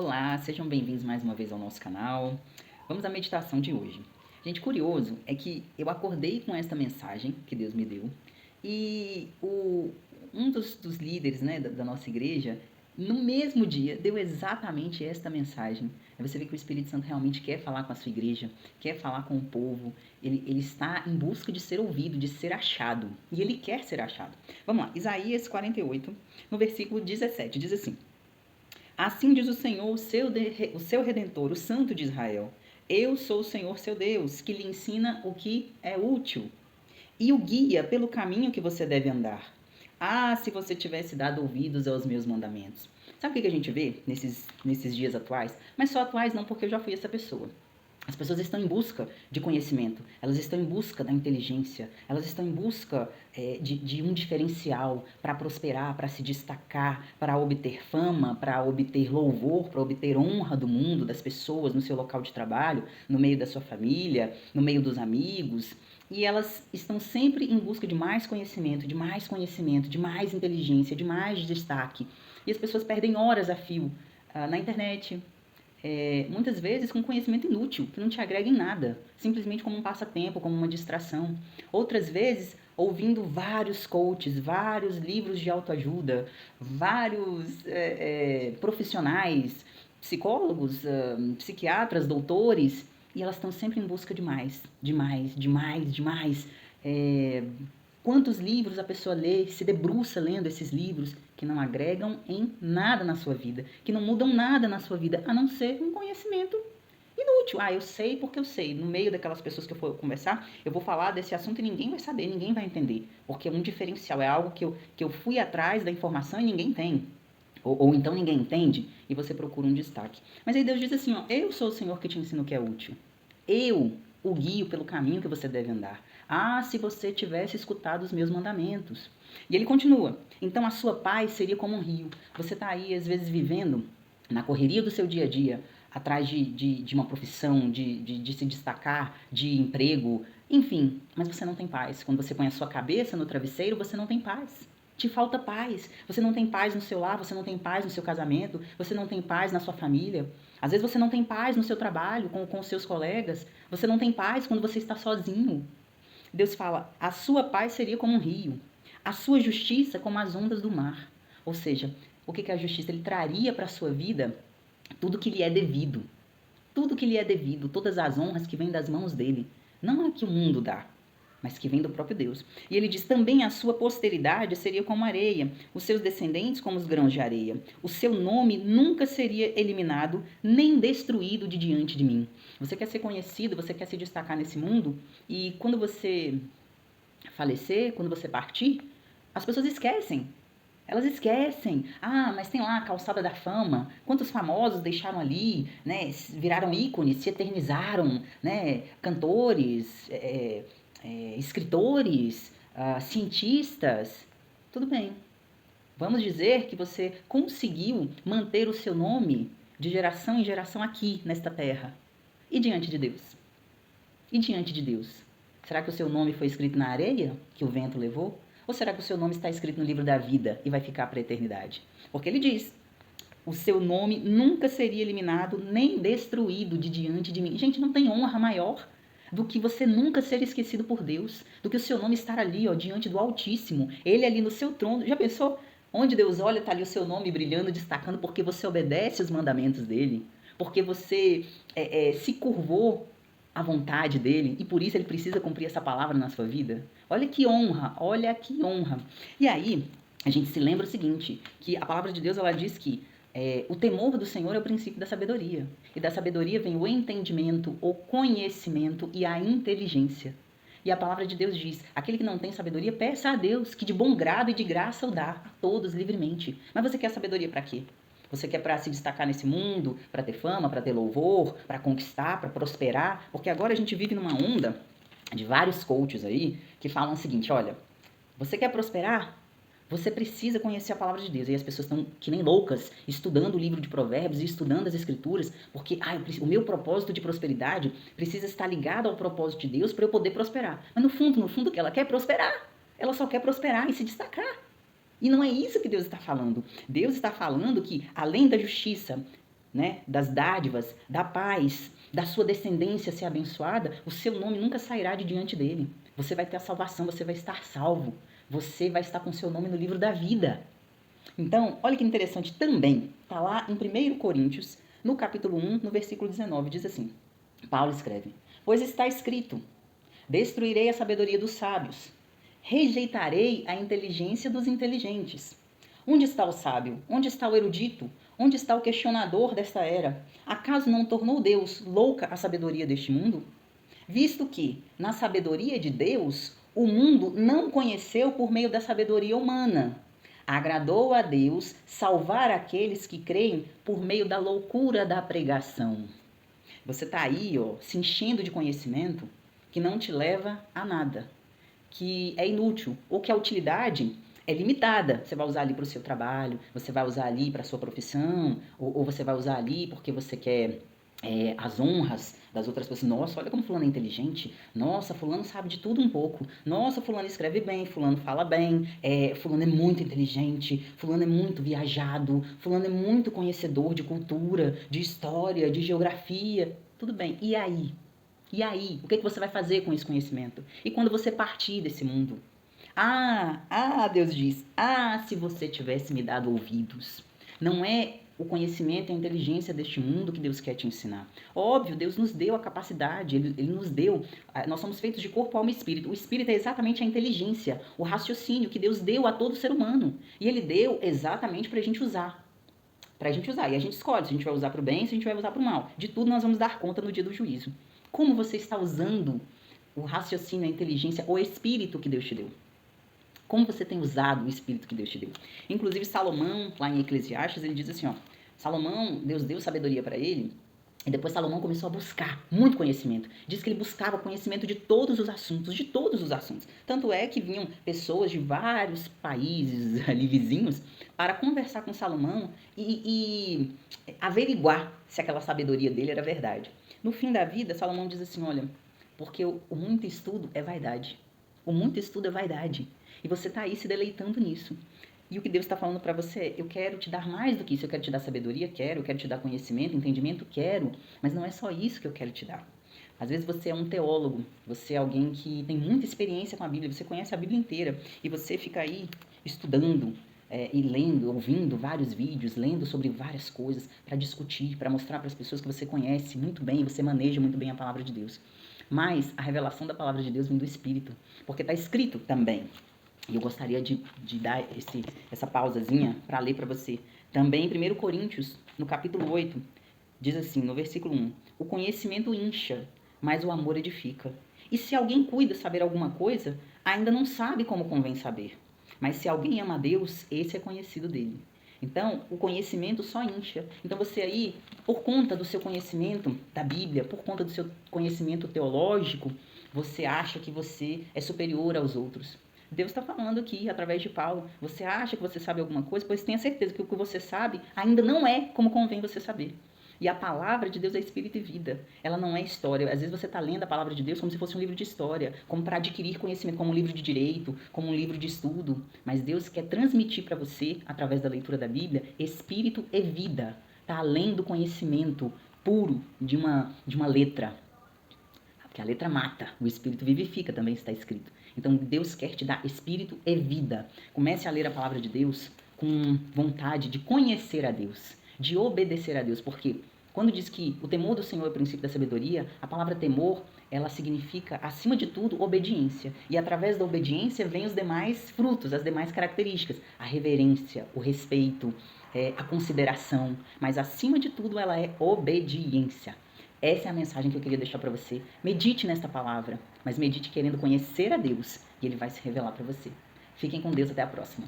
Olá, sejam bem-vindos mais uma vez ao nosso canal. Vamos à meditação de hoje. Gente, curioso é que eu acordei com esta mensagem que Deus me deu e um dos líderes, né, da nossa igreja, no mesmo dia, deu exatamente esta mensagem. Aí você vê que o Espírito Santo realmente quer falar com a sua igreja, quer falar com o povo, ele está em busca de ser ouvido, de ser achado, e ele quer ser achado. Vamos lá, Isaías 48, no versículo 17, diz assim: Assim diz o Senhor, o seu Redentor, o Santo de Israel. Eu sou o Senhor seu Deus, que lhe ensina o que é útil e o guia pelo caminho que você deve andar. Ah, se você tivesse dado ouvidos aos meus mandamentos. Sabe o que a gente vê nesses dias atuais? Mas só atuais não, porque eu já fui essa pessoa. As pessoas estão em busca de conhecimento, elas estão em busca da inteligência, elas estão em busca de um diferencial para prosperar, para se destacar, para obter fama, para obter louvor, para obter honra do mundo, das pessoas, no seu local de trabalho, no meio da sua família, no meio dos amigos. E elas estão sempre em busca de mais conhecimento, de mais inteligência, de mais destaque. E as pessoas perdem horas a fio na internet, muitas vezes com conhecimento inútil, que não te agrega em nada, simplesmente como um passatempo, como uma distração. Outras vezes, ouvindo vários coaches, vários livros de autoajuda, vários profissionais, psicólogos, psiquiatras, doutores, e elas estão sempre em busca de mais, de mais, de mais, de mais. Quantos livros a pessoa lê, se debruça lendo esses livros que não agregam em nada na sua vida, que não mudam nada na sua vida, a não ser um conhecimento inútil. Ah, eu sei porque eu sei. No meio daquelas pessoas que eu for conversar, eu vou falar desse assunto e ninguém vai saber, ninguém vai entender. Porque é um diferencial, é algo que eu fui atrás da informação e ninguém tem. Ou então ninguém entende e você procura um destaque. Mas aí Deus diz assim, ó, eu sou o Senhor que te ensino o que é útil. Eu o guio pelo caminho que você deve andar. Ah, se você tivesse escutado os meus mandamentos. E ele continua. Então a sua paz seria como um rio. Você está aí, às vezes, vivendo na correria do seu dia a dia, atrás de uma profissão, de se destacar, de emprego, enfim, mas você não tem paz. Quando você põe a sua cabeça no travesseiro, você não tem paz. Te falta paz. Você não tem paz no seu lar, você não tem paz no seu casamento, você não tem paz na sua família. Às vezes você não tem paz no seu trabalho, com os seus colegas. Você não tem paz quando você está sozinho. Deus fala, a sua paz seria como um rio, a sua justiça como as ondas do mar. Ou seja, o que é a justiça? Ele traria para a sua vida tudo que lhe é devido. Tudo que lhe é devido, todas as honras que vêm das mãos dele. Não é que o mundo dá, mas que vem do próprio Deus. E ele diz, também a sua posteridade seria como areia, os seus descendentes como os grãos de areia. O seu nome nunca seria eliminado, nem destruído de diante de mim. Você quer ser conhecido, você quer se destacar nesse mundo, e quando você falecer, quando você partir, as pessoas esquecem. Elas esquecem. Ah, mas tem lá a calçada da fama. Quantos famosos deixaram ali, né? Viraram ícones, se eternizaram, né? Cantores, escritores, cientistas. Tudo bem. Vamos dizer que você conseguiu manter o seu nome de geração em geração aqui, nesta terra. E diante de Deus? E diante de Deus? Será que o seu nome foi escrito na areia que o vento levou? Ou será que o seu nome está escrito no livro da vida e vai ficar para a eternidade? Porque ele diz, o seu nome nunca seria eliminado nem destruído de diante de mim. Gente, não tem honra maior do que você nunca ser esquecido por Deus, do que o seu nome estar ali, ó, diante do Altíssimo, ele ali no seu trono. Já pensou? Onde Deus olha, está ali o seu nome brilhando, destacando, porque você obedece os mandamentos dele, porque você se curvou à vontade dele, e por isso ele precisa cumprir essa palavra na sua vida. Olha que honra, olha que honra. E aí, a gente se lembra o seguinte, que a palavra de Deus, ela diz que o temor do Senhor é o princípio da sabedoria. E da sabedoria vem o entendimento, o conhecimento e a inteligência. E a palavra de Deus diz, aquele que não tem sabedoria, peça a Deus, que de bom grado e de graça o dá a todos livremente. Mas você quer sabedoria para quê? Você quer para se destacar nesse mundo, para ter fama, para ter louvor, para conquistar, para prosperar? Porque agora a gente vive numa onda de vários coaches aí que falam o seguinte, olha, você quer prosperar? Você precisa conhecer a palavra de Deus. E as pessoas estão que nem loucas, estudando o livro de Provérbios e estudando as Escrituras, porque o meu propósito de prosperidade precisa estar ligado ao propósito de Deus para eu poder prosperar. Mas no fundo, o que ela quer é prosperar. Ela só quer prosperar e se destacar. E não é isso que Deus está falando. Deus está falando que, além da justiça, né, das dádivas, da paz, da sua descendência ser abençoada, o seu nome nunca sairá de diante dele. Você vai ter a salvação, você vai estar salvo. Você vai estar com seu nome no livro da vida. Então, olha que interessante também. Está lá em 1 Coríntios, no capítulo 1, no versículo 19, diz assim. Paulo escreve: pois está escrito, destruirei a sabedoria dos sábios, rejeitarei a inteligência dos inteligentes. Onde está o sábio? Onde está o erudito? Onde está o questionador desta era? Acaso não tornou Deus louca a sabedoria deste mundo? Visto que, na sabedoria de Deus, o mundo não conheceu por meio da sabedoria humana. Agradou a Deus salvar aqueles que creem por meio da loucura da pregação. Você está aí, ó, se enchendo de conhecimento que não te leva a nada, que é inútil, ou que a utilidade é limitada. Você vai usar ali para o seu trabalho, você vai usar ali para a sua profissão, ou você vai usar ali porque você quer as honras das outras pessoas. Nossa, olha como fulano é inteligente. Nossa, fulano sabe de tudo um pouco. Nossa, fulano escreve bem, fulano fala bem, fulano é muito inteligente, fulano é muito viajado, fulano é muito conhecedor de cultura, de história, de geografia. Tudo bem, e aí? E aí? O que você vai fazer com esse conhecimento? E quando você partir desse mundo? Deus diz, se você tivesse me dado ouvidos. Não é o conhecimento e a inteligência deste mundo que Deus quer te ensinar. Óbvio, Deus nos deu a capacidade, Ele nos deu, nós somos feitos de corpo, alma e espírito. O espírito é exatamente a inteligência, o raciocínio que Deus deu a todo ser humano. E Ele deu exatamente para a gente usar. Pra gente usar. E a gente escolhe se a gente vai usar para o bem, se a gente vai usar para o mal. De tudo nós vamos dar conta no dia do juízo. Como você está usando o raciocínio, a inteligência, o espírito que Deus te deu? Como você tem usado o espírito que Deus te deu? Inclusive Salomão, lá em Eclesiastes, ele diz assim, ó, Salomão, Deus deu sabedoria para ele, e depois Salomão começou a buscar muito conhecimento. Diz que ele buscava conhecimento de todos os assuntos, de todos os assuntos. Tanto é que vinham pessoas de vários países ali vizinhos para conversar com Salomão e averiguar se aquela sabedoria dele era verdade. No fim da vida, Salomão diz assim, olha, porque o muito estudo é vaidade. O muito estudo é vaidade. E você está aí se deleitando nisso. E o que Deus está falando para você é, eu quero te dar mais do que isso. Eu quero te dar sabedoria? Quero. Eu quero te dar conhecimento, entendimento? Quero. Mas não é só isso que eu quero te dar. Às vezes você é um teólogo, você é alguém que tem muita experiência com a Bíblia, você conhece a Bíblia inteira e você fica aí estudando e lendo, ouvindo vários vídeos, lendo sobre várias coisas para discutir, para mostrar para as pessoas que você conhece muito bem, você maneja muito bem a palavra de Deus. Mas a revelação da palavra de Deus vem do Espírito, porque está escrito também. E eu gostaria de dar essa pausazinha para ler para você. Também em 1 Coríntios, no capítulo 8, diz assim, no versículo 1, o conhecimento incha, mas o amor edifica. E se alguém cuida saber alguma coisa, ainda não sabe como convém saber. Mas se alguém ama a Deus, esse é conhecido dele. Então, o conhecimento só incha. Então, você aí, por conta do seu conhecimento da Bíblia, por conta do seu conhecimento teológico, você acha que você é superior aos outros. Deus está falando aqui, através de Paulo. Você acha que você sabe alguma coisa, pois tenha certeza que o que você sabe ainda não é como convém você saber. E a palavra de Deus é espírito e vida. Ela não é história. Às vezes você está lendo a palavra de Deus como se fosse um livro de história, como para adquirir conhecimento, como um livro de direito, como um livro de estudo. Mas Deus quer transmitir para você, através da leitura da Bíblia, espírito e vida. Está além do conhecimento puro de uma letra. Porque a letra mata, o espírito vivifica, também está escrito. Então Deus quer te dar espírito e vida. Comece a ler a palavra de Deus com vontade de conhecer a Deus, de obedecer a Deus, porque quando diz que o temor do Senhor é o princípio da sabedoria, a palavra temor, ela significa, acima de tudo, obediência. E através da obediência vem os demais frutos, as demais características. A reverência, o respeito, a consideração. Mas acima de tudo, ela é obediência. Essa é a mensagem que eu queria deixar para você. Medite nesta palavra, mas medite querendo conhecer a Deus e Ele vai se revelar para você. Fiquem com Deus, até a próxima.